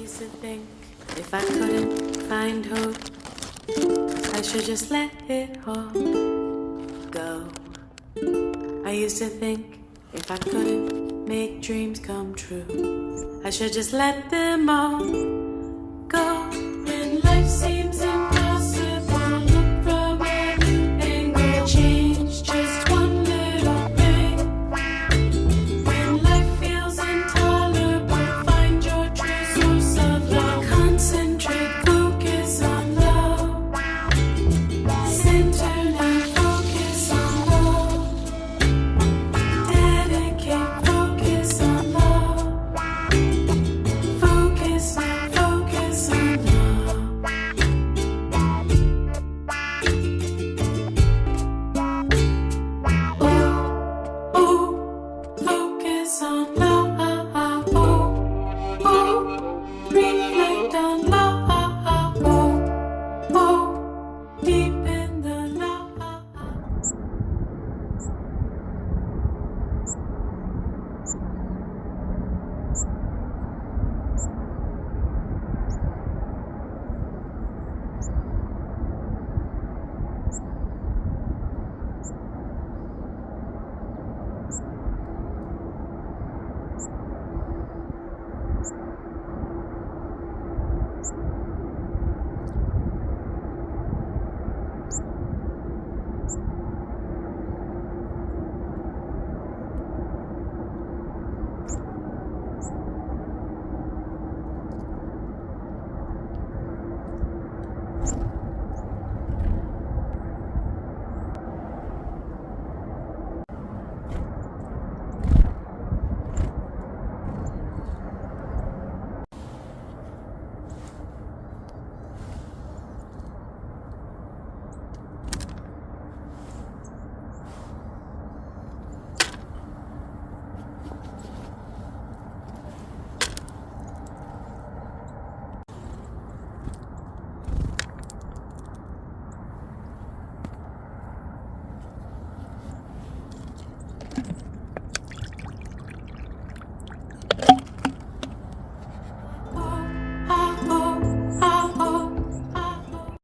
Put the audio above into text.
used to think if I couldn't find hope, I should just let it all go. I used to think if I couldn't make dreams come true, I should just let them all go. When life seems impossible, look from a new angle, change just one little thing. When life feels intolerable, find your true source of love. Concentrate, focus on love. Center now, focus on love. Dedicate, focus on love. Focus now, focus on love. Oh, focus on love. Oh, reflect on love.